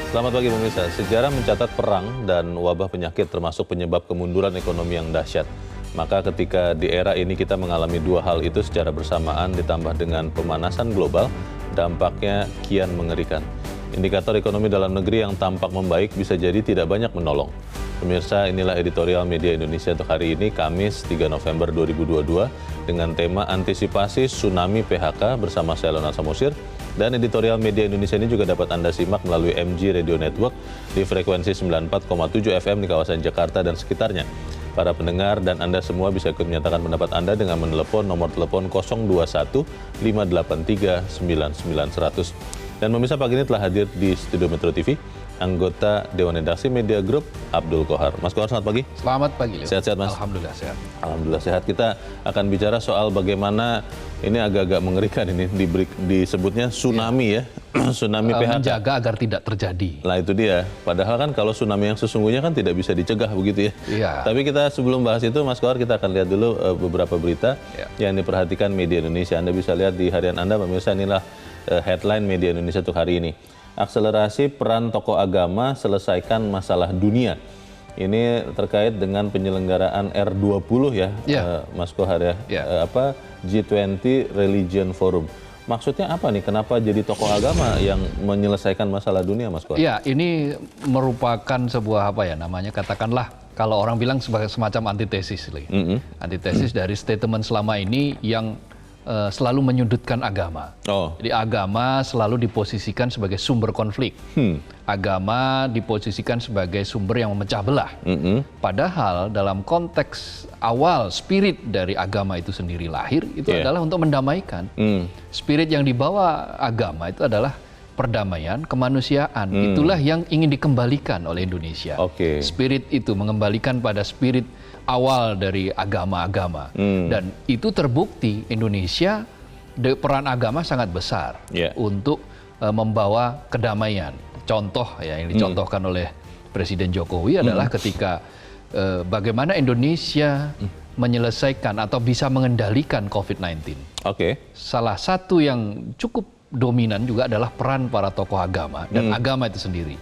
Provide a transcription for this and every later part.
Selamat pagi pemirsa. Sejarah mencatat perang dan wabah penyakit termasuk penyebab kemunduran ekonomi yang dahsyat. Maka ketika di era ini kita mengalami dua hal itu secara bersamaan ditambah dengan pemanasan global, dampaknya kian mengerikan. Indikator ekonomi dalam negeri yang tampak membaik bisa jadi tidak banyak menolong. Pemirsa, inilah editorial Media Indonesia untuk hari ini, Kamis 3 November 2022, dengan tema Antisipasi Tsunami PHK bersama saya Leonard Samosir. Dan editorial Media Indonesia ini juga dapat Anda simak melalui MG Radio Network di frekuensi 94,7 FM di kawasan Jakarta dan sekitarnya. Para pendengar dan Anda semua bisa ikut menyatakan pendapat Anda dengan menelepon nomor telepon 021 583 9900. Dan pemirsa, pagi ini telah hadir di Studio Metro TV anggota Dewan Redaksi Media Group, Abdul Kohar. Mas Kohar, selamat pagi. Selamat pagi, Leo. Sehat-sehat, Mas? Alhamdulillah sehat. Alhamdulillah sehat. Kita akan bicara soal bagaimana ini agak-agak mengerikan ini disebutnya tsunami ya. Tsunami PHK. Menjaga agar tidak terjadi. Nah itu dia. Padahal kan kalau tsunami yang sesungguhnya kan tidak bisa dicegah begitu ya. Iya. Tapi kita sebelum bahas itu, Mas Kohar, kita akan lihat dulu beberapa berita yang diperhatikan Media Indonesia. Anda bisa lihat di harian Anda, pemirsa, inilah headline Media Indonesia untuk hari ini. Akselerasi peran tokoh agama selesaikan masalah dunia. Ini terkait dengan penyelenggaraan R20 ya, Mas Kohar ya. G20 Religion Forum. Maksudnya apa nih? Kenapa jadi tokoh agama yang menyelesaikan masalah dunia, Mas Kohar? Ya, ini merupakan sebuah namanya, katakanlah kalau orang bilang sebagai semacam antitesis, antitesis dari statement selama ini yang selalu menyudutkan agama. Jadi agama selalu diposisikan sebagai sumber konflik. Agama diposisikan sebagai sumber yang memecah belah. Padahal dalam konteks awal spirit dari agama itu sendiri lahir itu adalah untuk mendamaikan. Spirit yang dibawa agama itu adalah perdamaian, kemanusiaan. Itulah yang ingin dikembalikan oleh Indonesia. Spirit itu mengembalikan pada spirit awal dari agama-agama. Dan itu terbukti Indonesia, peran agama sangat besar untuk membawa kedamaian. Contoh yang dicontohkan oleh Presiden Jokowi adalah ketika bagaimana Indonesia menyelesaikan atau bisa mengendalikan COVID-19. Salah satu yang cukup dominan juga adalah peran para tokoh agama dan agama itu sendiri.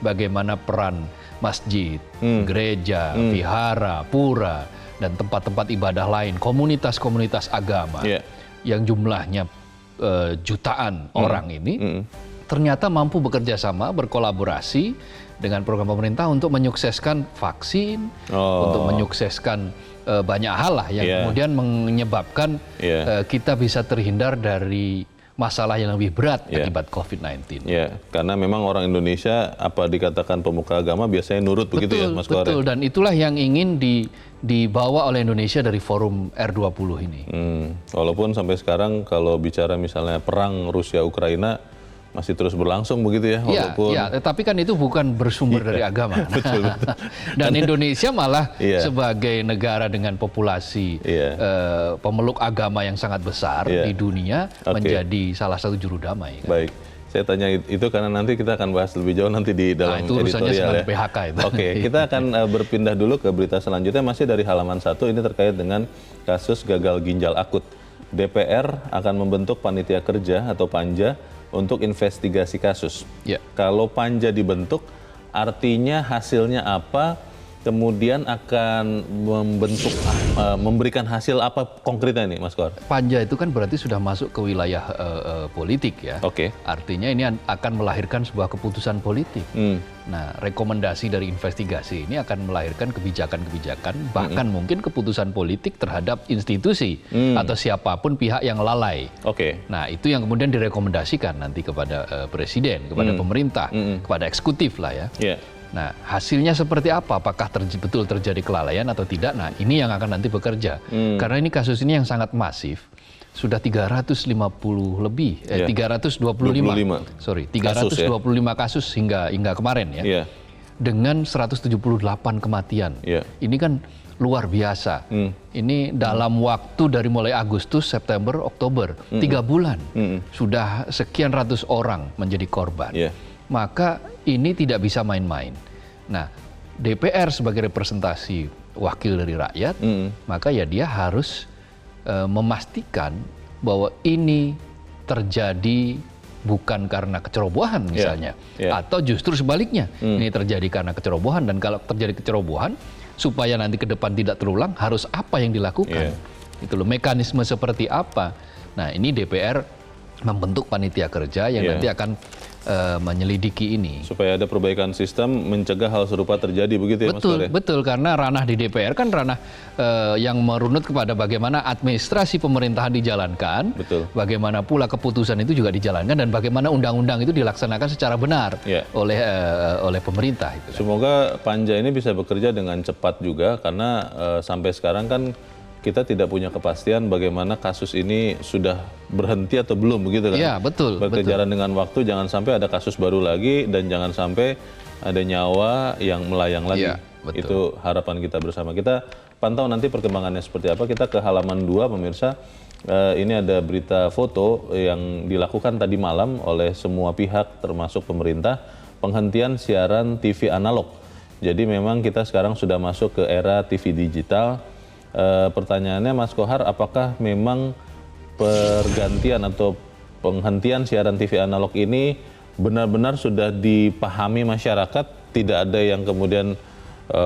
Bagaimana peran masjid, gereja, vihara, pura, dan tempat-tempat ibadah lain, komunitas-komunitas agama yang jumlahnya jutaan orang ini ternyata mampu bekerja sama, berkolaborasi dengan program pemerintah untuk menyukseskan vaksin, untuk menyukseskan banyak hal lah yang kemudian menyebabkan kita bisa terhindar dari masalah yang lebih berat akibat COVID-19. Karena memang orang Indonesia apa dikatakan pemuka agama biasanya nurut begitu ya, Mas Kohar? Betul, dan itulah yang ingin dibawa oleh Indonesia dari forum R20 ini. Walaupun sampai sekarang kalau bicara misalnya perang Rusia-Ukraina masih terus berlangsung begitu ya, walaupun tapi kan itu bukan bersumber dari agama. Betul. Dan Indonesia malah sebagai negara dengan populasi pemeluk agama yang sangat besar di dunia menjadi salah satu juru damai. Baik, saya tanya itu karena nanti kita akan bahas lebih jauh nanti di dalam itu editorial ya. PHK itu. Kita akan berpindah dulu ke berita selanjutnya, masih dari halaman 1, ini terkait dengan kasus gagal ginjal akut. DPR akan membentuk panitia kerja atau panja untuk investigasi kasus. Kalau panja dibentuk, artinya hasilnya apa? Kemudian akan memberikan hasil apa konkretnya ini, Mas Kohar? Panja itu kan berarti sudah masuk ke wilayah politik ya. Artinya ini akan melahirkan sebuah keputusan politik. Nah, rekomendasi dari investigasi ini akan melahirkan kebijakan-kebijakan, bahkan mungkin keputusan politik terhadap institusi atau siapapun pihak yang lalai. Nah, itu yang kemudian direkomendasikan nanti kepada presiden, kepada pemerintah, kepada eksekutif lah ya. Nah, hasilnya seperti apa? Apakah betul terjadi kelalaian atau tidak? Nah, ini yang akan nanti bekerja. Karena ini kasus ini yang sangat masif. Sudah 325 kasus hingga kemarin ya. Dengan 178 kematian. Ini kan luar biasa. Ini dalam waktu dari mulai Agustus, September, Oktober, 3 bulan. Sudah sekian ratus orang menjadi korban. Maka ini tidak bisa main-main. Nah, DPR sebagai representasi wakil dari rakyat, maka ya dia harus memastikan bahwa ini terjadi bukan karena kecerobohan misalnya, atau justru sebaliknya ini terjadi karena kecerobohan, dan kalau terjadi kecerobohan supaya nanti ke depan tidak terulang harus apa yang dilakukan, itu loh, mekanisme seperti apa. Nah ini DPR membentuk panitia kerja yang nanti akan menyelidiki ini. Supaya ada perbaikan sistem mencegah hal serupa terjadi, begitu ya Mas Kohr? Betul, karena ranah di DPR kan ranah yang merunut kepada bagaimana administrasi pemerintahan dijalankan, bagaimana pula keputusan itu juga dijalankan, dan bagaimana undang-undang itu dilaksanakan secara benar oleh pemerintah. Itu kan. Semoga Panja ini bisa bekerja dengan cepat juga, karena sampai sekarang kan kita tidak punya kepastian bagaimana kasus ini sudah berhenti atau belum, begitu kan? Iya, betul. Berkejaran dengan waktu, jangan sampai ada kasus baru lagi dan jangan sampai ada nyawa yang melayang lagi. Iya, betul. Itu harapan kita bersama. Kita pantau nanti perkembangannya seperti apa. Kita ke halaman 2, pemirsa. Ini ada berita foto yang dilakukan tadi malam oleh semua pihak termasuk pemerintah, penghentian siaran TV analog. Jadi memang kita sekarang sudah masuk ke era TV digital. Pertanyaannya Mas Kohar, apakah memang pergantian atau penghentian siaran TV analog ini benar-benar sudah dipahami masyarakat, tidak ada yang kemudian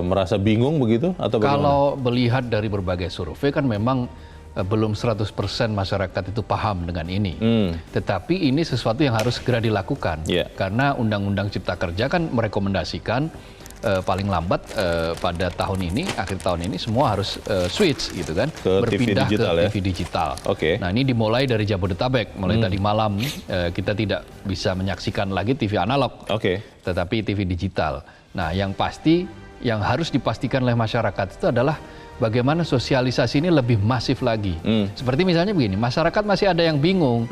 merasa bingung begitu atau bagaimana? Kalau melihat dari berbagai survei kan memang belum 100% masyarakat itu paham dengan ini. Tetapi ini sesuatu yang harus segera dilakukan. Karena Undang-Undang Cipta Kerja kan merekomendasikan paling lambat pada tahun ini, akhir tahun ini semua harus switch gitu kan, berpindah TV digital, ke TV digital. Nah ini dimulai dari Jabodetabek, mulai tadi malam kita tidak bisa menyaksikan lagi TV analog, tetapi TV digital. Nah yang pasti, yang harus dipastikan oleh masyarakat itu adalah bagaimana sosialisasi ini lebih masif lagi. Seperti misalnya begini, masyarakat masih ada yang bingung.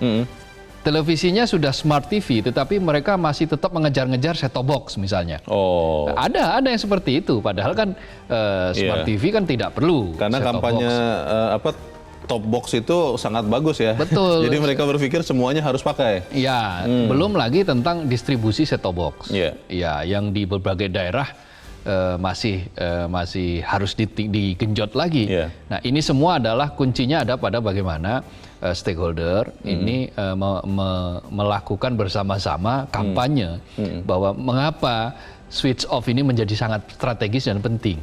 Televisinya sudah smart TV, tetapi mereka masih tetap mengejar-ngejar set-top box misalnya. Ada yang seperti itu. Padahal kan smart TV kan tidak perlu. Karena kampanye top box itu sangat bagus ya. Betul. Jadi mereka berpikir semuanya harus pakai. Iya. Belum lagi tentang distribusi set-top box. Iya. Yang di berbagai daerah masih harus digenjot lagi. Nah ini semua adalah kuncinya ada pada bagaimana stakeholder ini melakukan bersama-sama kampanye bahwa mengapa switch off ini menjadi sangat strategis dan penting.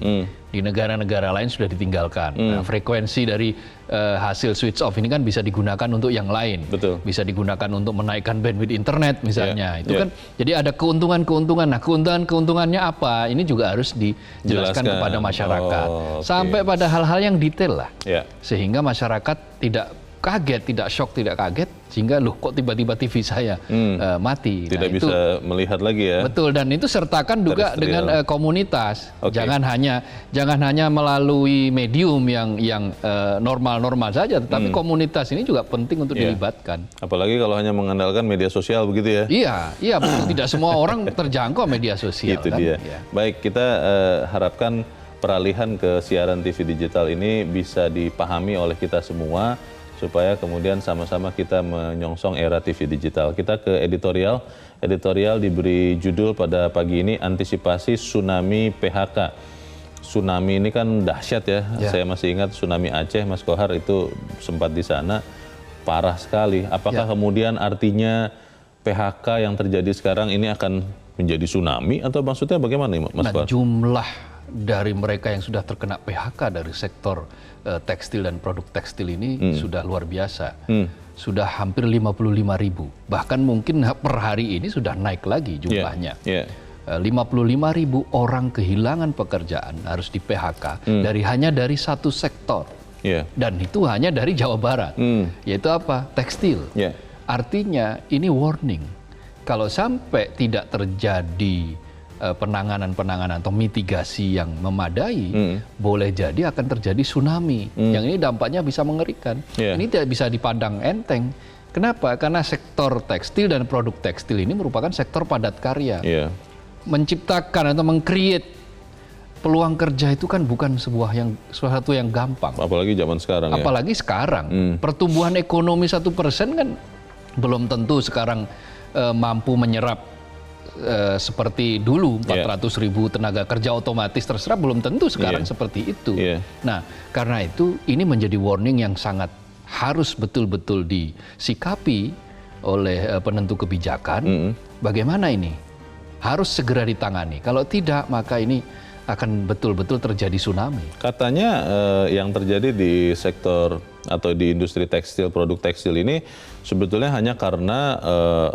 Di negara-negara lain sudah ditinggalkan. Nah, frekuensi dari hasil switch off ini kan bisa digunakan untuk yang lain. Bisa digunakan untuk menaikkan bandwidth internet misalnya. Itu kan jadi ada keuntungan-keuntungan. Nah, keuntungannya apa? Ini juga harus dijelaskan kepada masyarakat. Sampai pada hal-hal yang detail lah. Sehingga masyarakat tidak kaget, tidak shock, tidak kaget, sehingga loh kok tiba-tiba TV saya mati. Tidak bisa melihat lagi ya. Betul, dan itu sertakan juga dengan komunitas. Jangan hanya melalui medium yang normal-normal saja, tetapi komunitas ini juga penting untuk dilibatkan. Apalagi kalau hanya mengandalkan media sosial begitu ya. Iya, betul. Tidak semua orang terjangkau media sosial. Itu dia. Baik, kita harapkan peralihan ke siaran TV digital ini bisa dipahami oleh kita semua, supaya kemudian sama-sama kita menyongsong era TV digital. Kita ke editorial. Editorial diberi judul pada pagi ini, antisipasi tsunami PHK. Tsunami ini kan dahsyat ya. Saya masih ingat tsunami Aceh, Mas Kohar, itu sempat di sana, parah sekali. Apakah kemudian artinya PHK yang terjadi sekarang ini akan menjadi tsunami atau maksudnya bagaimana Mas Kohar? Jumlah dari mereka yang sudah terkena PHK dari sektor tekstil dan produk tekstil ini sudah luar biasa. Sudah hampir 55.000. Bahkan mungkin per hari ini sudah naik lagi jumlahnya. 55.000 orang kehilangan pekerjaan, harus di PHK hanya dari satu sektor. Dan itu hanya dari Jawa Barat. Yaitu apa? Tekstil. Artinya ini warning. Kalau sampai tidak terjadi penanganan atau mitigasi yang memadai, boleh jadi akan terjadi tsunami. Yang ini dampaknya bisa mengerikan. Ini tidak bisa dipandang enteng. Kenapa? Karena sektor tekstil dan produk tekstil ini merupakan sektor padat karya. Menciptakan atau meng-create peluang kerja itu kan bukan sesuatu yang gampang. Apalagi zaman sekarang. Apalagi sekarang. Pertumbuhan ekonomi 1% kan belum tentu sekarang mampu menyerap seperti dulu 400.000 tenaga kerja otomatis terserap, belum tentu sekarang seperti itu. Nah, karena itu ini menjadi warning yang sangat harus betul-betul disikapi oleh penentu kebijakan. Bagaimana ini? Harus segera ditangani. Kalau tidak, maka ini akan betul-betul terjadi tsunami. Katanya yang terjadi di sektor atau di industri tekstil, produk tekstil ini sebetulnya hanya karena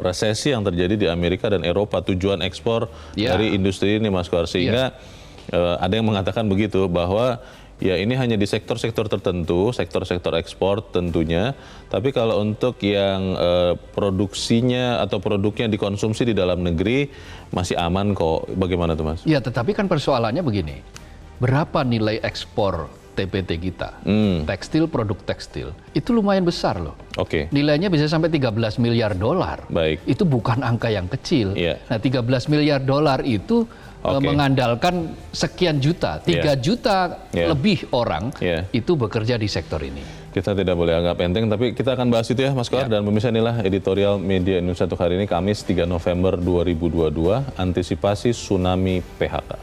resesi yang terjadi di Amerika dan Eropa, tujuan ekspor dari industri ini, Mas Kohar. Sehingga ada yang mengatakan begitu, bahwa ya ini hanya di sektor-sektor tertentu, sektor-sektor ekspor tentunya. Tapi kalau untuk yang produksinya atau produknya dikonsumsi di dalam negeri masih aman kok. Bagaimana tuh, Mas? Ya, tetapi kan persoalannya begini. Berapa nilai ekspor TPT kita? Tekstil, produk tekstil. Itu lumayan besar loh. Oke. Nilainya bisa sampai 13 miliar dolar. Baik. Itu bukan angka yang kecil. Iya. Nah, 13 miliar dolar itu mengandalkan sekian juta, 3 juta lebih orang itu bekerja di sektor ini. Kita tidak boleh anggap enteng, tapi kita akan bahas itu ya, Mas Kohar. Dan pemirsa, inilah editorial Media Indonesia untuk hari ini, Kamis 3 November 2022, antisipasi tsunami PHK.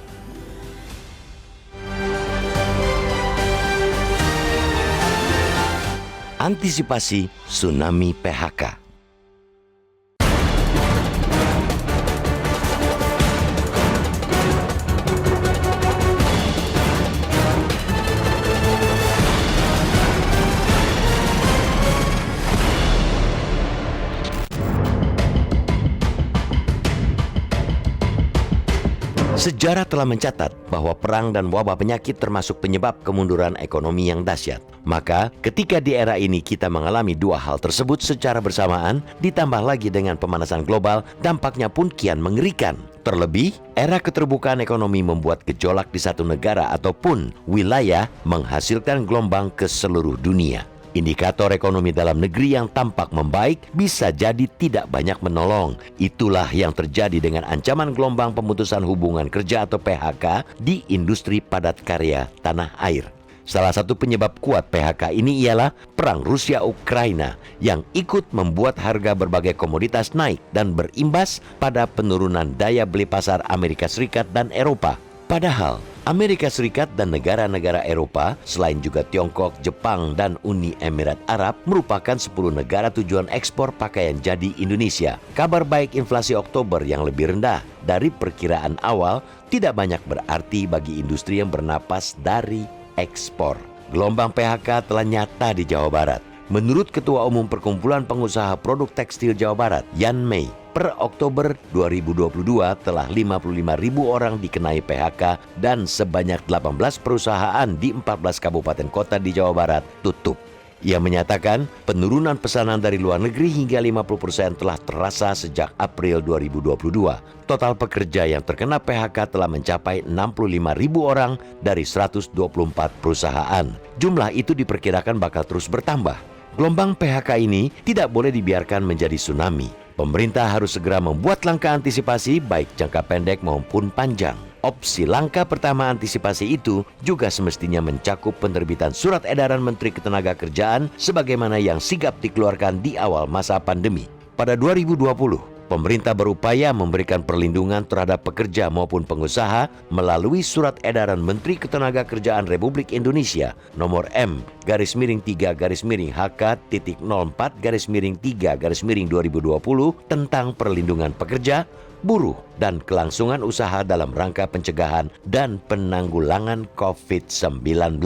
Antisipasi tsunami PHK. Sejarah telah mencatat bahwa perang dan wabah penyakit termasuk penyebab kemunduran ekonomi yang dahsyat. Maka, ketika di era ini kita mengalami dua hal tersebut secara bersamaan, ditambah lagi dengan pemanasan global, dampaknya pun kian mengerikan. Terlebih, era keterbukaan ekonomi membuat gejolak di satu negara ataupun wilayah menghasilkan gelombang ke seluruh dunia. Indikator ekonomi dalam negeri yang tampak membaik bisa jadi tidak banyak menolong. Itulah yang terjadi dengan ancaman gelombang pemutusan hubungan kerja atau PHK di industri padat karya tanah air. Salah satu penyebab kuat PHK ini ialah perang Rusia-Ukraina yang ikut membuat harga berbagai komoditas naik dan berimbas pada penurunan daya beli pasar Amerika Serikat dan Eropa. Padahal Amerika Serikat dan negara-negara Eropa, selain juga Tiongkok, Jepang, dan Uni Emirat Arab, merupakan 10 negara tujuan ekspor pakaian jadi Indonesia. Kabar baik inflasi Oktober yang lebih rendah dari perkiraan awal tidak banyak berarti bagi industri yang bernapas dari ekspor. Gelombang PHK telah nyata di Jawa Barat. Menurut Ketua Umum Perkumpulan Pengusaha Produk Tekstil Jawa Barat, Yan Mei, per Oktober 2022 telah 55.000 orang dikenai PHK dan sebanyak 18 perusahaan di 14 kabupaten kota di Jawa Barat tutup. Ia menyatakan penurunan pesanan dari luar negeri hingga 50% telah terasa sejak April 2022. Total pekerja yang terkena PHK telah mencapai 65.000 orang dari 124 perusahaan. Jumlah itu diperkirakan bakal terus bertambah. Gelombang PHK ini tidak boleh dibiarkan menjadi tsunami. Pemerintah harus segera membuat langkah antisipasi baik jangka pendek maupun panjang. Opsi langkah pertama antisipasi itu juga semestinya mencakup penerbitan surat edaran Menteri Ketenagakerjaan sebagaimana yang sigap dikeluarkan di awal masa pandemi. Pada 2020, pemerintah berupaya memberikan perlindungan terhadap pekerja maupun pengusaha melalui surat edaran Menteri Ketenagakerjaan Republik Indonesia nomor M/3-HK.04-3-2020 tentang perlindungan pekerja, buruh, dan kelangsungan usaha dalam rangka pencegahan dan penanggulangan COVID-19.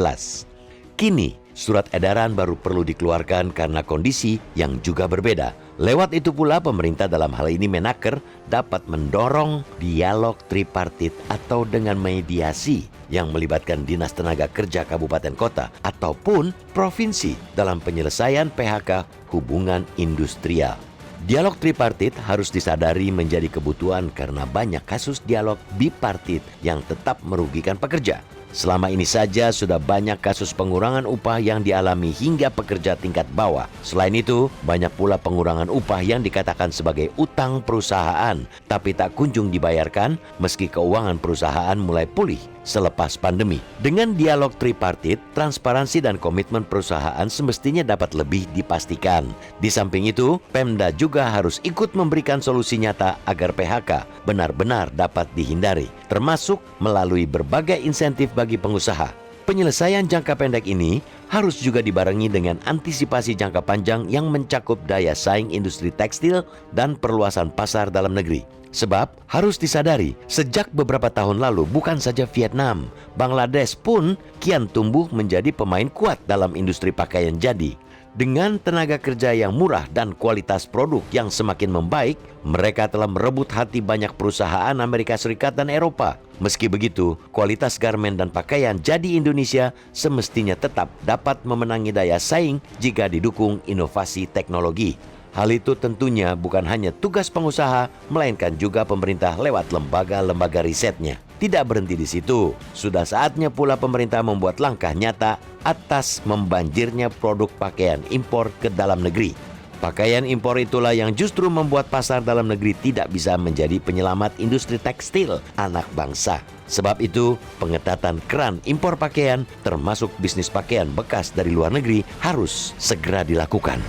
Kini, surat edaran baru perlu dikeluarkan karena kondisi yang juga berbeda. Lewat itu pula pemerintah dalam hal ini Menaker dapat mendorong dialog tripartit atau dengan mediasi yang melibatkan Dinas Tenaga Kerja Kabupaten Kota ataupun provinsi dalam penyelesaian PHK hubungan industrial. Dialog tripartit harus disadari menjadi kebutuhan karena banyak kasus dialog bipartit yang tetap merugikan pekerja. Selama ini saja sudah banyak kasus pengurangan upah yang dialami hingga pekerja tingkat bawah. Selain itu, banyak pula pengurangan upah yang dikatakan sebagai utang perusahaan, tapi tak kunjung dibayarkan meski keuangan perusahaan mulai pulih selepas pandemi. Dengan dialog tripartit, transparansi dan komitmen perusahaan semestinya dapat lebih dipastikan. Di samping itu, Pemda juga harus ikut memberikan solusi nyata agar PHK benar-benar dapat dihindari, termasuk melalui berbagai insentif bagi pengusaha. Penyelesaian jangka pendek ini harus juga dibarengi dengan antisipasi jangka panjang yang mencakup daya saing industri tekstil dan perluasan pasar dalam negeri. Sebab harus disadari, sejak beberapa tahun lalu bukan saja Vietnam, Bangladesh pun kian tumbuh menjadi pemain kuat dalam industri pakaian jadi. Dengan tenaga kerja yang murah dan kualitas produk yang semakin membaik, mereka telah merebut hati banyak perusahaan Amerika Serikat dan Eropa. Meski begitu, kualitas garmen dan pakaian jadi Indonesia semestinya tetap dapat memenangi daya saing jika didukung inovasi teknologi. Hal itu tentunya bukan hanya tugas pengusaha, melainkan juga pemerintah lewat lembaga-lembaga risetnya. Tidak berhenti di situ, sudah saatnya pula pemerintah membuat langkah nyata atas membanjirnya produk pakaian impor ke dalam negeri. Pakaian impor itulah yang justru membuat pasar dalam negeri tidak bisa menjadi penyelamat industri tekstil anak bangsa. Sebab itu, pengetatan keran impor pakaian, termasuk bisnis pakaian bekas dari luar negeri, harus segera dilakukan.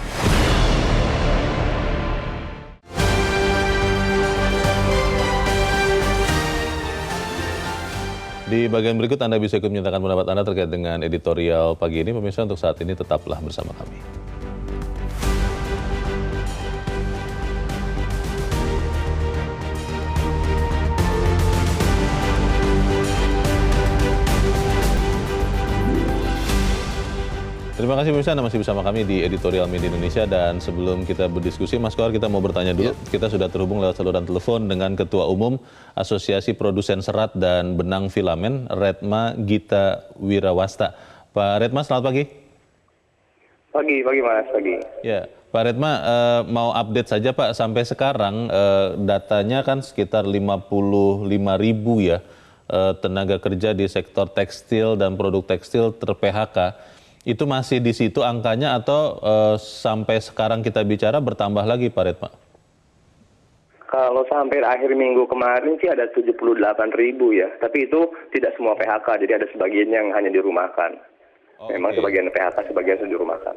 Di bagian berikut Anda bisa ikut menyatakan pendapat Anda terkait dengan editorial pagi ini. Pemirsa, untuk saat ini tetaplah bersama kami. Terima kasih pemirsa, Anda masih bersama kami di Editorial Media Indonesia. Dan sebelum kita berdiskusi, Mas Kohar, kita mau bertanya dulu. Kita sudah terhubung lewat saluran telepon dengan Ketua Umum Asosiasi Produsen Serat dan Benang Filamen, Redma Gita Wirawasta. Pak Redma, selamat pagi. Pagi Mas, pagi. Ya, Pak Redma, mau update saja Pak, sampai sekarang datanya kan sekitar 55.000 ya tenaga kerja di sektor tekstil dan produk tekstil ter-PHK. Itu masih di situ angkanya atau sampai sekarang kita bicara bertambah lagi Pak Redma? Kalau sampai akhir minggu kemarin sih ada 78.000 ya, tapi itu tidak semua PHK, jadi ada sebagian yang hanya dirumahkan. Memang sebagian PHK, sebagian sudah dirumahkan.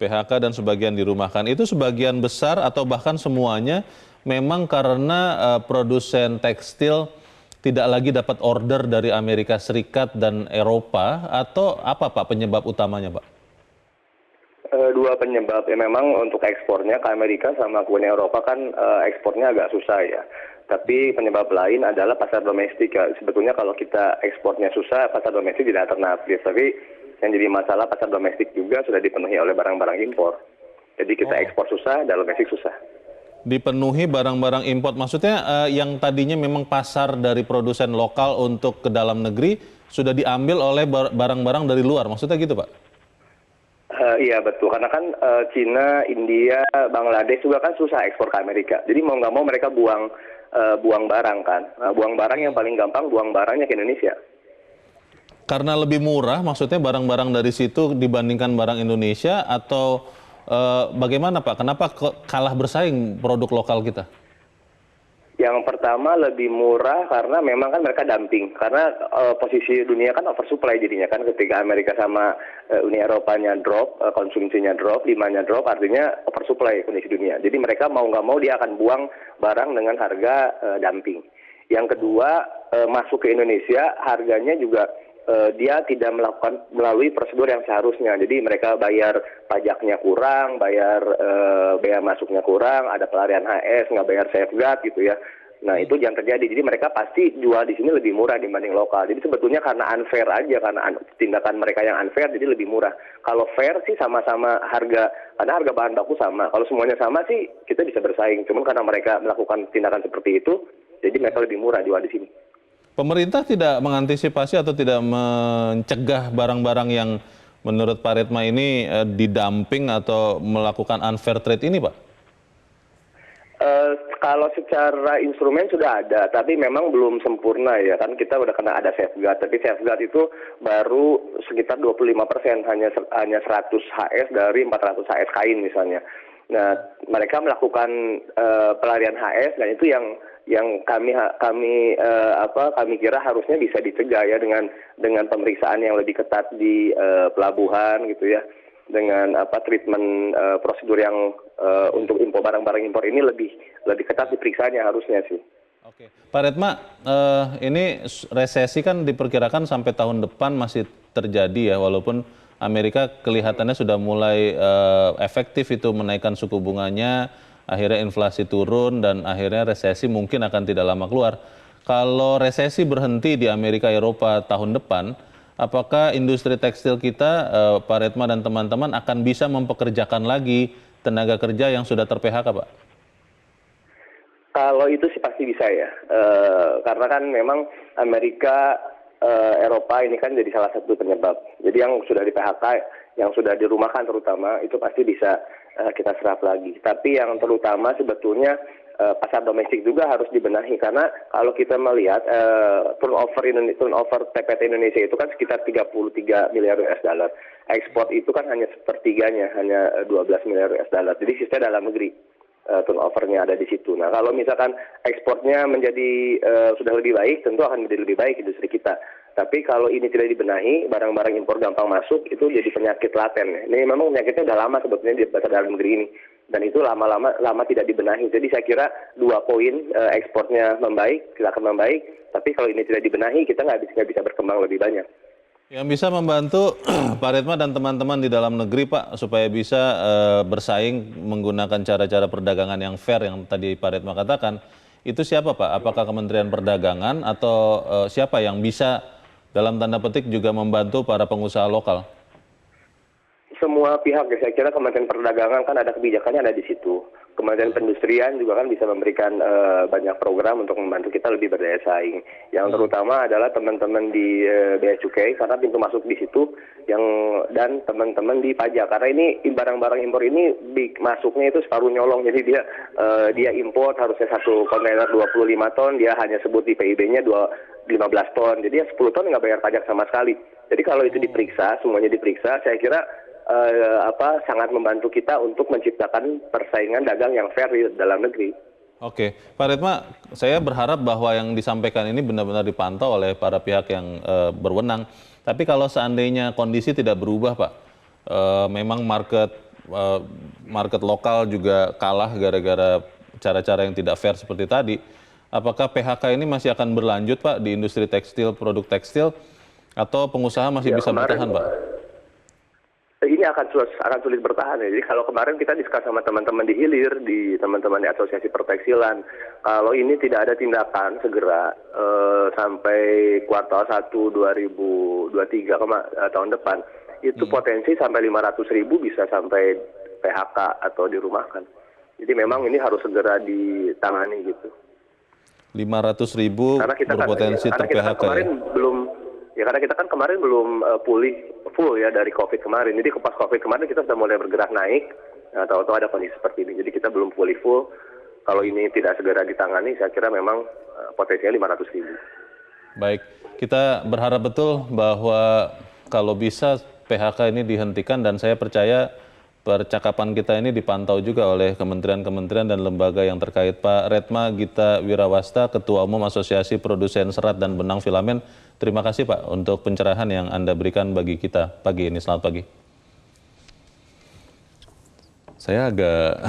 PHK dan sebagian dirumahkan, itu sebagian besar atau bahkan semuanya memang karena produsen tekstil tidak lagi dapat order dari Amerika Serikat dan Eropa, atau apa Pak penyebab utamanya Pak? Dua penyebab ya, memang untuk ekspornya ke Amerika sama ke Uni Eropa kan ekspornya agak susah ya. Tapi penyebab lain adalah pasar domestik ya. Sebetulnya kalau kita ekspornya susah, pasar domestik tidak alternatif. Tapi yang jadi masalah pasar domestik juga sudah dipenuhi oleh barang-barang impor. Jadi kita ekspor susah, dalam domestik susah. Dipenuhi barang-barang impor, maksudnya yang tadinya memang pasar dari produsen lokal untuk ke dalam negeri sudah diambil oleh barang-barang dari luar, maksudnya gitu Pak? Iya betul, karena kan Cina, India, Bangladesh juga kan susah ekspor ke Amerika. Jadi mau nggak mau mereka buang barang kan. Buang barang yang paling gampang, buang barangnya ke Indonesia. Karena lebih murah, maksudnya barang-barang dari situ dibandingkan barang Indonesia, atau bagaimana Pak? Kenapa kalah bersaing produk lokal kita? Yang pertama lebih murah karena memang kan mereka dumping. Karena posisi dunia kan oversupply jadinya kan, ketika Amerika sama Uni Eropanya drop, konsumsinya drop, demandnya drop, artinya oversupply kondisi dunia. Jadi mereka mau nggak mau dia akan buang barang dengan harga dumping. Yang kedua, masuk ke Indonesia harganya juga dia tidak melakukan melalui prosedur yang seharusnya. Jadi mereka bayar pajaknya kurang, bayar bea masuknya kurang, ada pelarian HS, nggak bayar safeguard gitu ya. Nah itu jangan terjadi. Jadi mereka pasti jual di sini lebih murah dibanding lokal. Jadi sebetulnya karena unfair aja, karena tindakan mereka yang unfair jadi lebih murah. Kalau fair sih sama-sama harga, karena harga bahan baku sama. Kalau semuanya sama sih kita bisa bersaing. Cuma karena mereka melakukan tindakan seperti itu, jadi mereka lebih murah jual di sini. Pemerintah tidak mengantisipasi atau tidak mencegah barang-barang yang menurut Pak Redma ini didumping atau melakukan unfair trade ini, Pak? Kalau secara instrumen sudah ada, tapi memang belum sempurna ya. Kan kita udah kena ada safeguard, tapi safeguard itu baru sekitar 25%, hanya 100 HS dari 400 HS kain misalnya. Nah, mereka melakukan pelarian HS, dan itu yang kami kira harusnya bisa dicegah ya dengan pemeriksaan yang lebih ketat di pelabuhan gitu ya, dengan treatment prosedur yang untuk impor barang-barang impor ini lebih ketat diperiksaannya harusnya sih. Oke, Pak Retma, ini resesi kan diperkirakan sampai tahun depan masih terjadi ya, walaupun Amerika kelihatannya sudah mulai efektif itu menaikkan suku bunganya, akhirnya inflasi turun dan akhirnya resesi mungkin akan tidak lama keluar. Kalau resesi berhenti di Amerika Eropa tahun depan, apakah industri tekstil kita, Pak Retma dan teman-teman akan bisa mempekerjakan lagi tenaga kerja yang sudah ter-PHK, Pak? Kalau itu sih pasti bisa ya, karena kan memang Amerika, Eropa ini kan jadi salah satu penyebab. Jadi yang sudah di PHK, yang sudah dirumahkan terutama, itu pasti bisa kita serap lagi. Tapi yang terutama sebetulnya pasar domestik juga harus dibenahi, karena kalau kita melihat turnover TPT Indonesia itu kan sekitar 33 miliar US dollar. Ekspor itu kan hanya sepertiganya, hanya 12 miliar US dollar. Jadi sisanya dalam negeri. Turnovernya ada di situ. Nah, kalau misalkan ekspornya menjadi sudah lebih baik, tentu akan menjadi lebih baik industri kita. Tapi kalau ini tidak dibenahi, barang-barang impor gampang masuk, itu jadi penyakit laten. Ini memang penyakitnya sudah lama sebetulnya di pasar dalam negeri ini. Dan itu lama tidak dibenahi. Jadi saya kira 2 poin, ekspornya membaik, kita akan membaik. Tapi kalau ini tidak dibenahi, kita nggak bisa berkembang lebih banyak. Yang bisa membantu Pak Retma dan teman-teman di dalam negeri, Pak, supaya bisa bersaing menggunakan cara-cara perdagangan yang fair yang tadi Pak Retma katakan, itu siapa, Pak? Apakah Kementerian Perdagangan atau siapa yang bisa dalam tanda petik juga membantu para pengusaha lokal? Semua pihak ya, saya kira Kementerian Perdagangan kan ada kebijakannya ada di situ. Kementerian Perindustrian juga kan bisa memberikan banyak program untuk membantu kita lebih berdaya saing. Yang terutama adalah teman-teman di Bea Cukai karena pintu masuk di situ, dan teman-teman di pajak karena ini barang-barang impor ini masuknya itu separuh nyolong, jadi dia impor harusnya 1 kontainer 25 ton, dia hanya sebut di PIB-nya 15 ton, jadi 10 ton nggak bayar pajak sama sekali. Jadi kalau itu diperiksa, semuanya diperiksa, saya kira sangat membantu kita untuk menciptakan persaingan dagang yang fair di dalam negeri. Oke, Pak Retma, saya berharap bahwa yang disampaikan ini benar-benar dipantau oleh para pihak yang berwenang. Tapi kalau seandainya kondisi tidak berubah, Pak, memang market lokal juga kalah gara-gara cara-cara yang tidak fair seperti tadi. Apakah PHK ini masih akan berlanjut, Pak, di industri tekstil, produk tekstil, atau pengusaha masih bisa bertahan, Pak? Ini akan sulit bertahan ya. Jadi kalau kemarin kita diskus sama teman-teman di Hilir, di teman-teman di Asosiasi Perteksilan, kalau ini tidak ada tindakan segera sampai kuartal 1 2023 tahun depan, itu potensi sampai 500.000 bisa sampai PHK atau dirumahkan. Jadi memang ini harus segera ditangani gitu. 500.000 berpotensi ter-PHK kemarin ya? Karena kita kan kemarin belum pulih full ya dari COVID kemarin. Jadi pas COVID kemarin kita sudah mulai bergerak naik, tahu-tahu ada kondisi seperti ini. Jadi kita belum pulih full. Kalau ini tidak segera ditangani, saya kira memang potensinya 500.000. Baik, kita berharap betul bahwa kalau bisa PHK ini dihentikan, dan saya percaya percakapan kita ini dipantau juga oleh kementerian-kementerian dan lembaga yang terkait. Pak Retma Gita Wirawasta, Ketua Umum Asosiasi Produsen Serat dan Benang Filamen, terima kasih Pak untuk pencerahan yang Anda berikan bagi kita pagi ini. Selamat pagi. Saya agak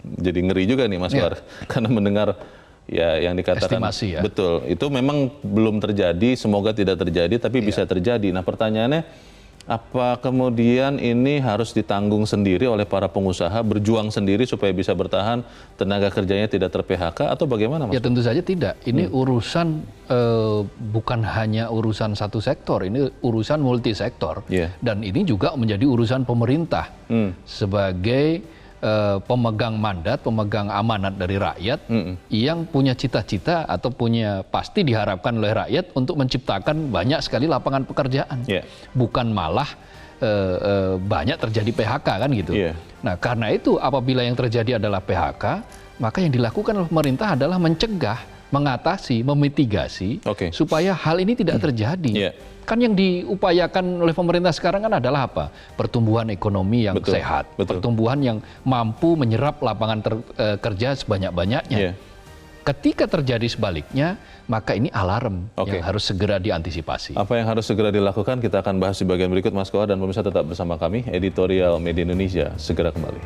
jadi ngeri juga nih Mas War, karena mendengar ya yang dikatakan estimasi, ya. Betul, itu memang belum terjadi, semoga tidak terjadi, tapi bisa terjadi. Nah pertanyaannya, apa kemudian ini harus ditanggung sendiri oleh para pengusaha, berjuang sendiri supaya bisa bertahan, tenaga kerjanya tidak ter-PHK, atau bagaimana Mas? Ya tentu saja tidak. Ini urusan bukan hanya urusan satu sektor, ini urusan multisektor. Dan ini juga menjadi urusan pemerintah sebagai pemegang mandat, pemegang amanat dari rakyat yang punya cita-cita atau pasti diharapkan oleh rakyat untuk menciptakan banyak sekali lapangan pekerjaan. Bukan malah banyak terjadi PHK kan gitu. Nah karena itu apabila yang terjadi adalah PHK, maka yang dilakukan oleh pemerintah adalah mencegah, mengatasi, memitigasi supaya hal ini tidak terjadi. Kan yang diupayakan oleh pemerintah sekarang kan adalah apa? Pertumbuhan ekonomi yang sehat, pertumbuhan yang mampu menyerap lapangan kerja sebanyak-banyaknya. Ketika terjadi sebaliknya, maka ini alarm yang harus segera diantisipasi. Apa yang harus segera dilakukan, kita akan bahas di bagian berikut Mas Koa, dan pemirsa tetap bersama kami, Editorial Media Indonesia segera kembali.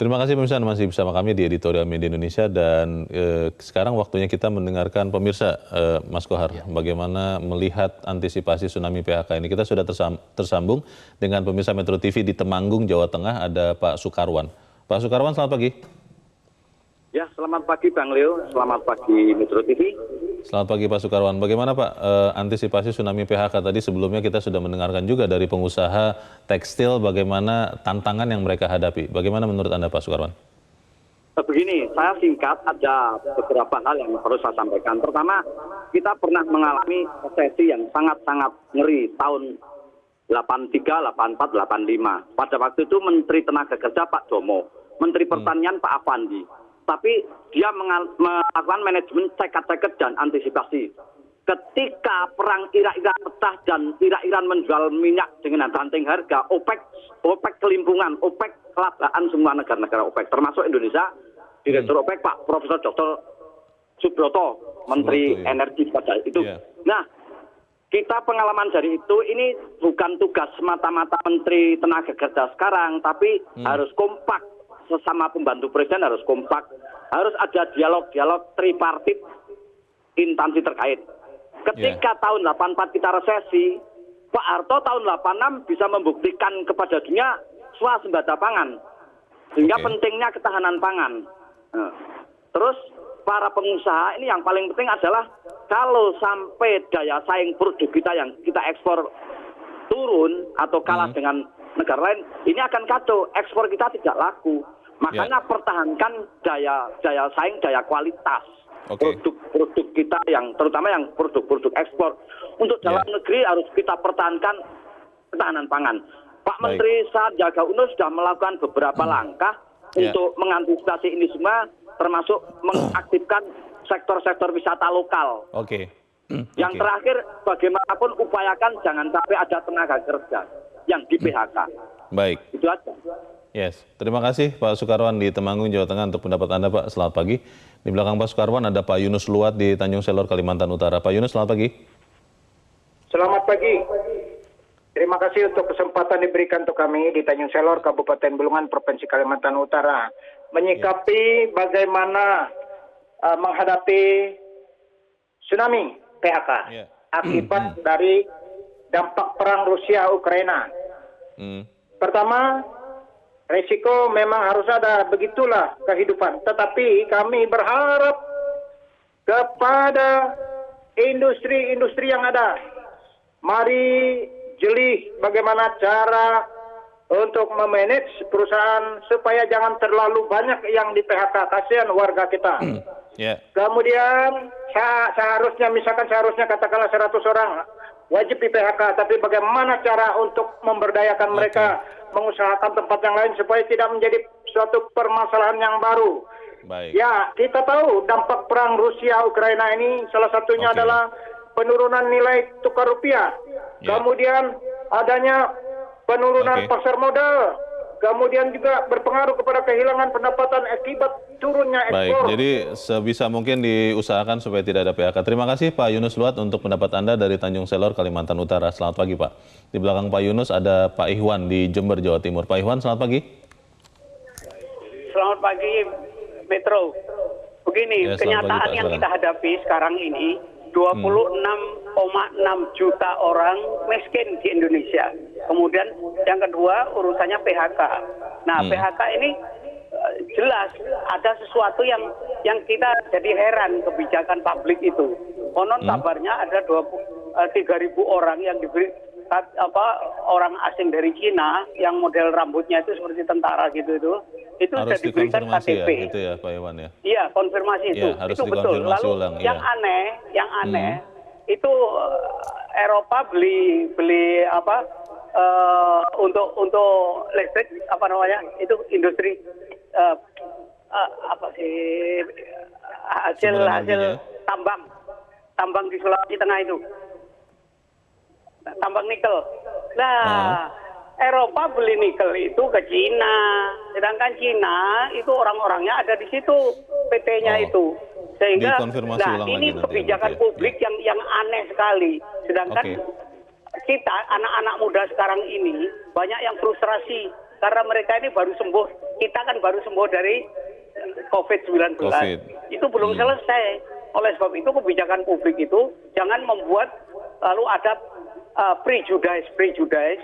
Terima kasih pemirsa masih bersama kami di Editorial Media Indonesia dan sekarang waktunya kita mendengarkan pemirsa Mas Kohar bagaimana melihat antisipasi tsunami PHK ini. Kita sudah tersambung dengan pemirsa Metro TV di Temanggung, Jawa Tengah, ada Pak Sukarwan. Pak Sukarwan, selamat pagi. Ya, selamat pagi Bang Leo, selamat pagi Metro TV. Selamat pagi Pak Sukarwan. Bagaimana Pak antisipasi tsunami PHK tadi? Sebelumnya kita sudah mendengarkan juga dari pengusaha tekstil bagaimana tantangan yang mereka hadapi. Bagaimana menurut Anda Pak Sukarwan? Begini, saya singkat ada beberapa hal yang harus saya sampaikan. Pertama, kita pernah mengalami resesi yang sangat-sangat ngeri tahun 83, 84, 85. Pada waktu itu Menteri Tenaga Kerja Pak Domo, Menteri Pertanian Pak Afandi. Tapi dia melakukan manajemen ceket-ceket dan antisipasi. Ketika perang Irak-Iran pecah dan Irak-Iran menjual minyak dengan ranting harga, OPEC kelimpungan, OPEC kelabakan semua negara-negara OPEC, termasuk Indonesia, Direktur OPEC Pak Profesor Dr. Subroto, Menteri Energi pada itu. Nah, kita pengalaman dari itu, ini bukan tugas semata-mata Menteri Tenaga Kerja sekarang, tapi harus kompak. Sesama pembantu presiden harus kompak, harus ada dialog-dialog tripartit instansi terkait. Ketika tahun 84 kita resesi, Pak Harto tahun 86 bisa membuktikan kepada dunia swasembada pangan, sehingga pentingnya ketahanan pangan. Terus para pengusaha ini yang paling penting adalah kalau sampai daya saing produk kita yang kita ekspor turun atau kalah dengan negara lain, ini akan kacau, ekspor kita tidak laku. Makanya pertahankan daya saing, daya kualitas produk-produk kita yang terutama yang produk-produk ekspor. Untuk dalam negeri harus kita pertahankan ketahanan pangan. Pak Menteri Sandiaga Uno sudah melakukan beberapa langkah untuk mengantisipasi ini semua, termasuk mengaktifkan sektor-sektor wisata lokal. Yang terakhir, bagaimanapun upayakan jangan sampai ada tenaga kerja yang di PHK. Baik. Itu aja. Yes, terima kasih Pak Sukarwan di Temanggung, Jawa Tengah untuk pendapat Anda Pak. Selamat pagi. Di belakang Pak Sukarwan ada Pak Yunus Luat di Tanjung Selor, Kalimantan Utara. Pak Yunus, selamat pagi. Selamat pagi. Terima kasih untuk kesempatan diberikan untuk kami di Tanjung Selor, Kabupaten Bulungan, Provinsi Kalimantan Utara. Menyikapi bagaimana menghadapi tsunami PHK akibat dari dampak perang Rusia-Ukraina. Pertama, resiko memang harus ada, begitulah kehidupan. Tetapi kami berharap kepada industri-industri yang ada. Mari jeli bagaimana cara untuk memanage perusahaan supaya jangan terlalu banyak yang di PHK. Kasihan warga kita. Kemudian seharusnya katakanlah 100 orang wajib di PHK, tapi bagaimana cara untuk memberdayakan mereka mengusahakan tempat yang lain supaya tidak menjadi suatu permasalahan yang baru. Ya, kita tahu dampak perang Rusia-Ukraina ini salah satunya adalah penurunan nilai tukar rupiah. Kemudian adanya penurunan pasar modal. Kemudian juga berpengaruh kepada kehilangan pendapatan akibat turunnya ekspor. Baik, jadi sebisa mungkin diusahakan supaya tidak ada PHK. Terima kasih Pak Yunus Luat untuk pendapat Anda dari Tanjung Selor, Kalimantan Utara. Selamat pagi Pak. Di belakang Pak Yunus ada Pak Ihwan di Jember, Jawa Timur. Pak Ihwan, selamat pagi. Selamat pagi Metro. Begini, kenyataan yang kita hadapi sekarang ini, 26,6 juta orang miskin di Indonesia. Kemudian yang kedua urusannya PHK. Nah, PHK ini jelas ada sesuatu yang kita jadi heran kebijakan publik itu. Konon kabarnya ada 3.000 orang yang diberi orang asing dari Cina yang model rambutnya itu seperti tentara gitu itu harus sudah diberikan KTP. Ya, gitu ya Pak Iwan ya. Iya, konfirmasi itu. Ya, harus itu betul. Lalu ulang, yang aneh itu Eropa beli untuk listrik itu industri hasil tambang di Sulawesi Tengah itu, tambang nikel. Nah, Eropa beli nikel itu ke Cina, sedangkan Cina itu orang-orangnya ada di situ, PT-nya itu. Sehingga ini kebijakan publik yang aneh sekali. Sedangkan kita anak-anak muda sekarang ini banyak yang frustrasi karena mereka ini baru sembuh kita kan baru sembuh dari COVID-19. COVID. Itu belum selesai. Oleh sebab itu kebijakan publik itu jangan membuat lalu ada prejudice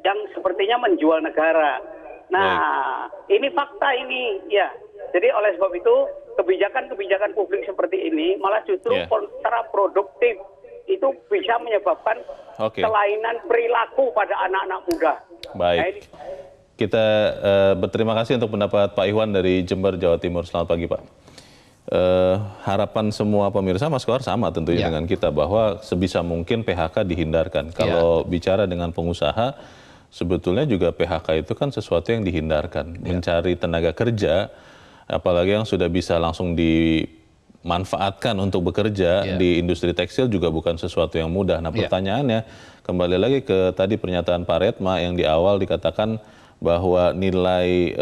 yang sepertinya menjual negara. Nah, ini fakta ini ya. Jadi oleh sebab itu kebijakan publik seperti ini malah justru kontraproduktif. Itu bisa menyebabkan kelainan perilaku pada anak-anak muda. Baik. Nah, ini. Kita berterima kasih untuk pendapat Pak Iwan dari Jember, Jawa Timur. Selamat pagi, Pak. Harapan semua pemirsa Mas Kohar sama tentunya dengan kita bahwa sebisa mungkin PHK dihindarkan. Kalau bicara dengan pengusaha, sebetulnya juga PHK itu kan sesuatu yang dihindarkan. Mencari tenaga kerja, apalagi yang sudah bisa langsung dimanfaatkan untuk bekerja di industri tekstil juga bukan sesuatu yang mudah. Nah, pertanyaannya kembali lagi ke tadi pernyataan Pak Redma yang di awal dikatakan bahwa nilai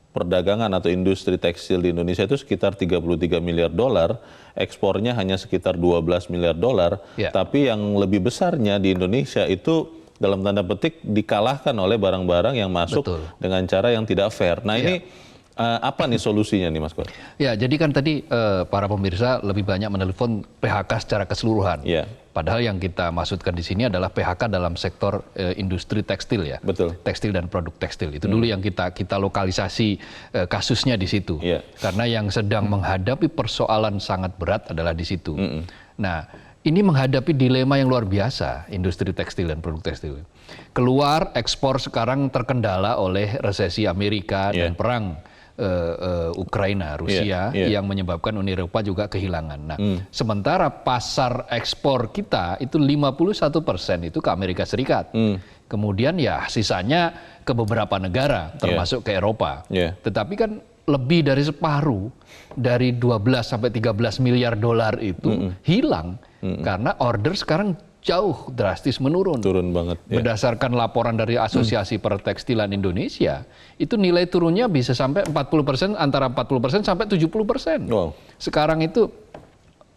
perdagangan atau industri tekstil di Indonesia itu sekitar 33 miliar dolar, ekspornya hanya sekitar 12 miliar dolar, tapi yang lebih besarnya di Indonesia itu dalam tanda petik dikalahkan oleh barang-barang yang masuk dengan cara yang tidak fair. Nah, ini apa nih solusinya nih Mas Kohar? Ya, jadi kan tadi para pemirsa lebih banyak menelpon PHK secara keseluruhan. Padahal yang kita maksudkan di sini adalah PHK dalam sektor industri tekstil ya. Betul. Tekstil dan produk tekstil. Itu dulu yang kita lokalisasi kasusnya di situ. Karena yang sedang menghadapi persoalan sangat berat adalah di situ. Nah, ini menghadapi dilema yang luar biasa industri tekstil dan produk tekstil. Keluar ekspor sekarang terkendala oleh resesi Amerika dan perang Ukraina, Rusia yang menyebabkan Uni Eropa juga kehilangan. Nah, sementara pasar ekspor kita itu 51% itu ke Amerika Serikat. Kemudian ya sisanya ke beberapa negara termasuk ke Eropa. Tetapi kan lebih dari separuh dari 12 sampai 13 miliar dolar itu hilang karena order sekarang jauh drastis menurun. Turun banget. Berdasarkan laporan dari Asosiasi Pertekstilan Indonesia, itu nilai turunnya bisa sampai 40%, antara 40% sampai 70%. Wow. Sekarang itu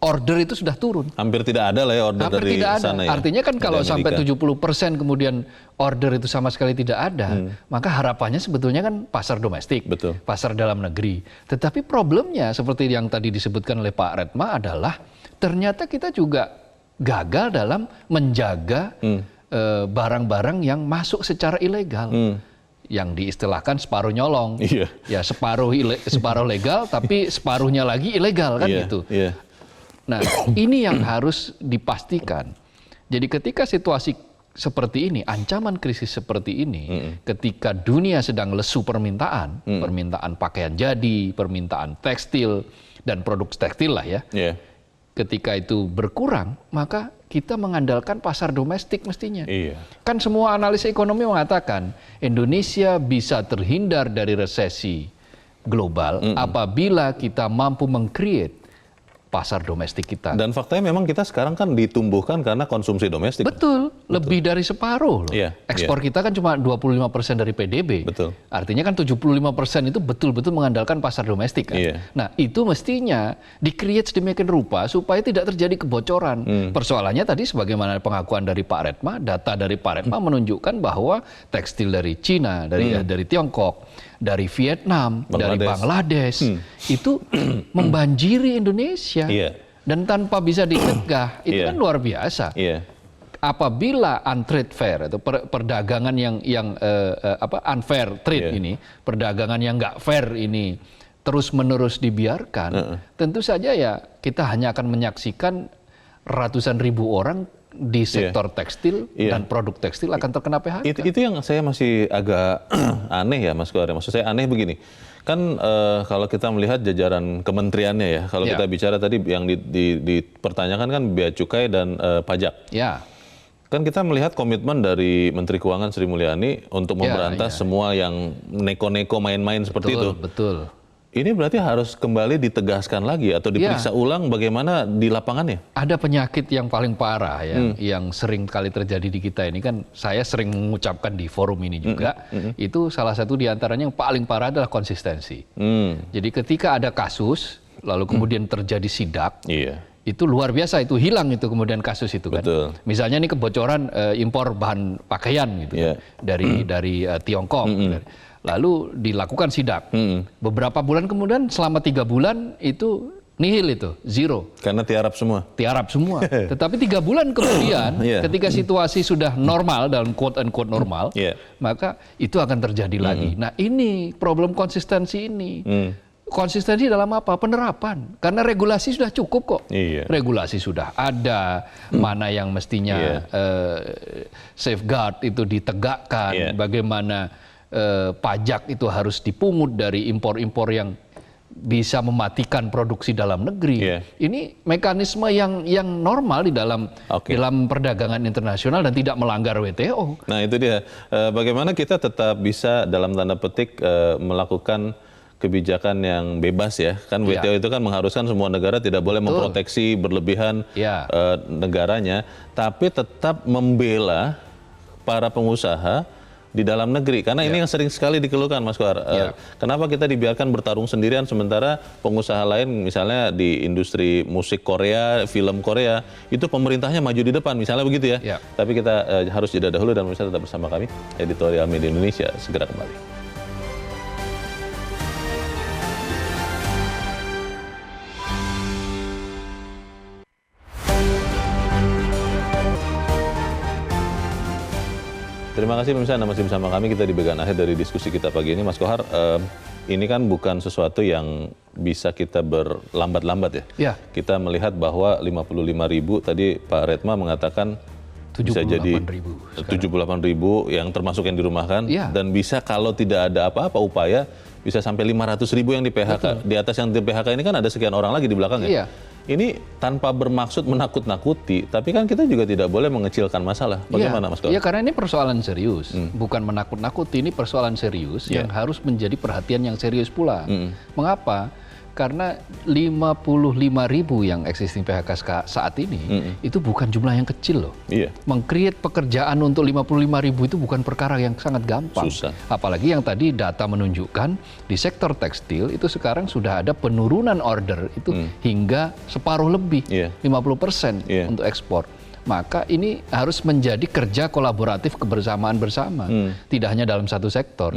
order itu sudah turun. Hampir tidak ada lah ya order Hampir dari tidak ada. sana ya. Artinya kan kalau sampai 70% kemudian order itu sama sekali tidak ada, maka harapannya sebetulnya kan pasar domestik, pasar dalam negeri. Tetapi problemnya seperti yang tadi disebutkan oleh Pak Redma adalah ternyata kita juga gagal dalam menjaga barang-barang yang masuk secara ilegal, yang diistilahkan separuh nyolong, ya separuh legal tapi separuhnya lagi ilegal kan gitu. Nah, ini yang harus dipastikan. Jadi ketika situasi seperti ini, ancaman krisis seperti ini, ketika dunia sedang lesu permintaan, permintaan pakaian jadi, permintaan tekstil dan produk tekstil lah ya. Ketika itu berkurang, maka kita mengandalkan pasar domestik mestinya. Kan semua analis ekonomi mengatakan Indonesia bisa terhindar dari resesi global apabila kita mampu meng-create pasar domestik kita. Dan faktanya memang kita sekarang kan ditumbuhkan karena konsumsi domestik. Betul, lebih dari separuh loh. Ekspor kita kan cuma 25% dari PDB. Artinya kan 75% itu betul-betul mengandalkan pasar domestik kan. Nah, itu mestinya di-create sedemikian rupa supaya tidak terjadi kebocoran. Persoalannya tadi sebagaimana pengakuan dari Pak Redma, data dari Pak Redma menunjukkan bahwa tekstil dari Cina, dari Tiongkok, dari Vietnam, dari Bangladesh itu membanjiri Indonesia dan tanpa bisa dicegah itu kan luar biasa. Apabila untrade fair atau perdagangan yang unfair trade ini, perdagangan yang nggak fair ini terus-menerus dibiarkan, tentu saja ya kita hanya akan menyaksikan ratusan ribu orang di sektor tekstil dan produk tekstil akan terkena PHK. Itu yang saya masih agak aneh ya Mas Kohar. Maksud saya aneh begini, kan kalau kita melihat jajaran kementeriannya ya, kalau kita bicara tadi yang dipertanyakan kan bea cukai dan pajak. Kan kita melihat komitmen dari Menteri Keuangan Sri Mulyani untuk memberantas semua yang neko-neko main-main seperti itu. Betul. Ini berarti harus kembali ditegaskan lagi atau diperiksa ulang bagaimana di lapangannya? Ada penyakit yang paling parah yang sering kali terjadi di kita ini kan, saya sering mengucapkan di forum ini juga, itu salah satu diantaranya yang paling parah adalah konsistensi. Jadi ketika ada kasus, lalu kemudian terjadi sidak, itu luar biasa, itu hilang itu kemudian kasus itu kan. Misalnya ini kebocoran impor bahan pakaian gitu kan, dari Tiongkok. lalu dilakukan sidak. Beberapa bulan kemudian, selama 3 bulan itu nihil, itu zero. Karena tiarap semua. Tiarap semua. Tetapi 3 bulan kemudian, Iya. ketika situasi sudah normal, dalam quote-unquote normal, Iya. maka itu akan terjadi lagi. Nah, ini problem konsistensi ini. Konsistensi dalam apa? Penerapan. Karena regulasi sudah cukup kok. Iya. Regulasi sudah ada, mana yang mestinya safeguard itu ditegakkan, Iya. bagaimana pajak itu harus dipungut dari impor-impor yang bisa mematikan produksi dalam negeri. Iya. Ini mekanisme yang normal di dalam Oke. dalam perdagangan internasional dan tidak melanggar WTO. Nah itu dia, bagaimana kita tetap bisa dalam tanda petik melakukan kebijakan yang bebas ya. Kan WTO itu kan mengharuskan semua negara tidak boleh memproteksi berlebihan Ya. negaranya, tapi tetap membela para pengusaha di dalam negeri. Karena ini yang sering sekali dikeluhkan Mas Kohar. Kenapa kita dibiarkan bertarung sendirian sementara pengusaha lain misalnya di industri musik Korea, film Korea, itu pemerintahnya maju di depan misalnya begitu ya. Ya. Tapi kita harus jeda dahulu dan pemirsa tetap bersama kami. Editorial Media Indonesia segera kembali. Terima kasih pemirsa, Anda masih bersama kami. Kita di bagian akhir dari diskusi kita pagi ini. Mas Kohar, ini kan bukan sesuatu yang bisa kita berlambat-lambat ya. Ya. Kita melihat bahwa 55.000 tadi Pak Redma mengatakan bisa jadi 78.000 yang termasuk yang dirumahkan. Ya. Dan bisa kalau tidak ada apa-apa upaya bisa sampai 500.000 yang di PHK. Betul. Di atas yang di PHK ini kan ada sekian orang lagi di belakangnya. Iya. Ini tanpa bermaksud menakut-nakuti, tapi kan kita juga tidak boleh mengecilkan masalah. Bagaimana Mas Kohar? Iya, karena ini persoalan serius, bukan menakut-nakuti, ini persoalan serius yang harus menjadi perhatian yang serius pula. Mengapa? Karena 55.000 yang existing PHK saat ini itu bukan jumlah yang kecil loh. Iya. Meng-create pekerjaan untuk 55.000 itu bukan perkara yang sangat gampang. Susah. Apalagi yang tadi data menunjukkan di sektor tekstil itu sekarang sudah ada penurunan order itu hingga separuh lebih, Iya. 50% Iya. untuk ekspor. Maka ini harus menjadi kerja kolaboratif kebersamaan bersama. Tidak hanya dalam satu sektor.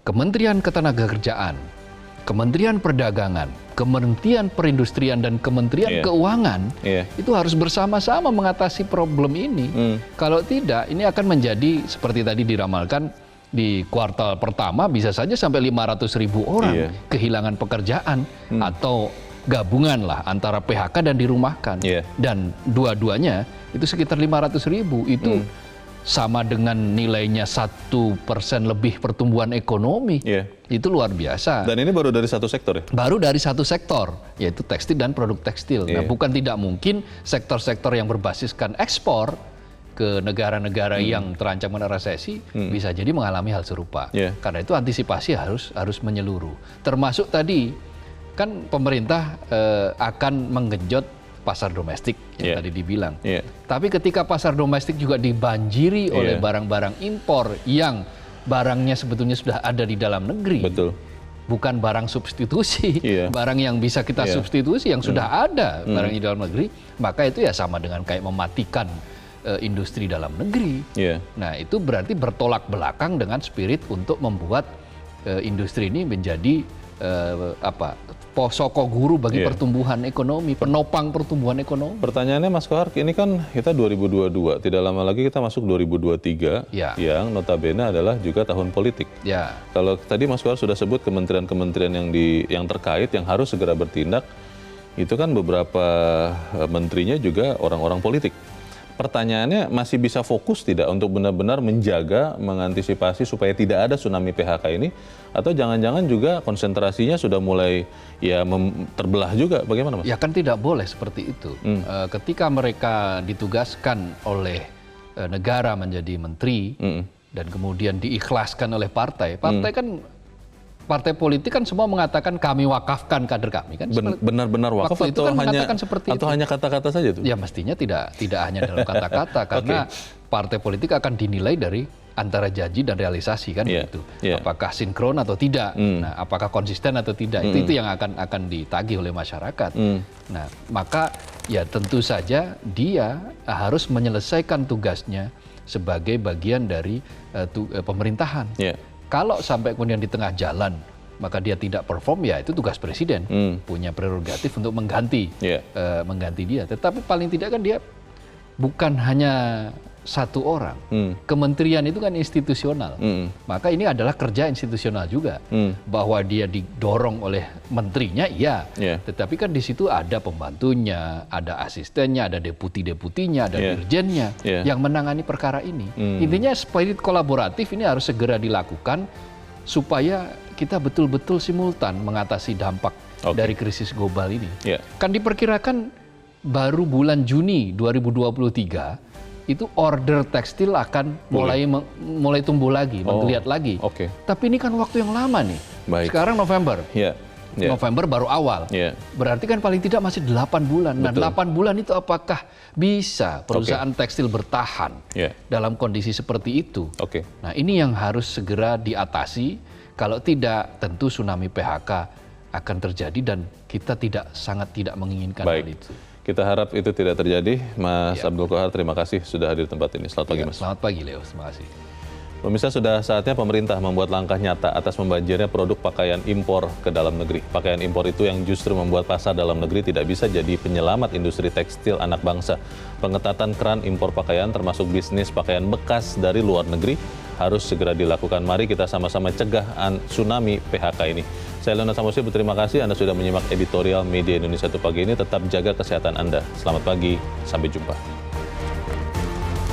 Kementerian Ketenagakerjaan, Kementerian Perdagangan, Kementerian Perindustrian, dan Kementerian Keuangan itu harus bersama-sama mengatasi problem ini. Kalau tidak, ini akan menjadi seperti tadi diramalkan di kuartal pertama bisa saja sampai 500.000 orang kehilangan pekerjaan atau gabungan lah antara PHK dan dirumahkan. Dan dua-duanya itu sekitar 500.000 itu sama dengan nilainya 1% lebih pertumbuhan ekonomi. Itu luar biasa. Dan ini baru dari satu sektor ya? Baru dari satu sektor, yaitu tekstil dan produk tekstil. Nah, bukan tidak mungkin sektor-sektor yang berbasiskan ekspor ke negara-negara yang terancam kena resesi bisa jadi mengalami hal serupa. Karena itu antisipasi harus menyeluruh. Termasuk tadi kan pemerintah akan menggenjot pasar domestik yang tadi dibilang. Tapi ketika pasar domestik juga dibanjiri oleh barang-barang impor yang barangnya sebetulnya sudah ada di dalam negeri. Betul. Bukan barang substitusi, barang yang bisa kita substitusi yang sudah ada barang di dalam negeri, maka itu ya sama dengan kayak mematikan industri dalam negeri. Nah, itu berarti bertolak belakang dengan spirit untuk membuat industri ini menjadi posoko guru bagi pertumbuhan ekonomi, penopang pertumbuhan ekonomi. Pertanyaannya Mas Kohar, ini kan kita 2022, tidak lama lagi kita masuk 2023 yang notabene adalah juga tahun politik. Kalau tadi Mas Kohar sudah sebut kementerian-kementerian yang terkait yang harus segera bertindak, itu kan beberapa menterinya juga orang-orang politik. Pertanyaannya masih bisa fokus tidak untuk benar-benar menjaga, mengantisipasi supaya tidak ada tsunami PHK ini, atau jangan-jangan juga konsentrasinya sudah mulai terbelah juga, bagaimana Mas? Ya kan tidak boleh seperti itu. Ketika mereka ditugaskan oleh negara menjadi menteri dan kemudian diikhlaskan oleh partai kan partai politik kan semua mengatakan kami wakafkan kader kami kan. Benar-benar wakaf atau hanya kata-kata saja tuh? Ya mestinya tidak hanya dalam kata-kata karena partai politik akan dinilai dari antara janji dan realisasi kan begitu. Apakah sinkron atau tidak? Nah, apakah konsisten atau tidak? Itu yang akan ditagih oleh masyarakat. Nah, maka ya tentu saja dia harus menyelesaikan tugasnya sebagai bagian dari pemerintahan. Kalau sampai kemudian di tengah jalan maka dia tidak perform, ya itu tugas presiden, punya prerogatif untuk mengganti dia. Tetapi paling tidak kan dia bukan hanya satu orang. Kementerian itu kan institusional. Maka ini adalah kerja institusional juga. Bahwa dia didorong oleh menterinya, iya. Tetapi kan di situ ada pembantunya, ada asistennya, ada deputi-deputinya, ada dirjennya yang menangani perkara ini. Intinya spirit kolaboratif ini harus segera dilakukan supaya kita betul-betul simultan mengatasi dampak dari krisis global ini. Kan diperkirakan baru bulan Juni 2023 itu order tekstil akan mulai tumbuh lagi, menggeliat lagi. Tapi ini kan waktu yang lama nih. Sekarang November. November baru awal. Berarti kan paling tidak masih 8 bulan. Nah, 8 bulan itu apakah bisa perusahaan tekstil bertahan dalam kondisi seperti itu? Nah, ini yang harus segera diatasi. Kalau tidak, tentu tsunami PHK akan terjadi dan kita sangat tidak menginginkan hal itu. Kita harap itu tidak terjadi. Mas Abdul Qahar, terima kasih sudah hadir di tempat ini. Selamat pagi, Mas. Selamat pagi, Leo. Terima kasih. Pemirsa, sudah saatnya pemerintah membuat langkah nyata atas membanjirnya produk pakaian impor ke dalam negeri. Pakaian impor itu yang justru membuat pasar dalam negeri tidak bisa jadi penyelamat industri tekstil anak bangsa. Pengetatan keran impor pakaian termasuk bisnis pakaian bekas dari luar negeri harus segera dilakukan. Mari kita sama-sama cegah tsunami PHK ini. Saya Leonard Samosir, berterima kasih Anda sudah menyimak editorial Media Indonesia 1 pagi ini. Tetap jaga kesehatan Anda. Selamat pagi, sampai jumpa.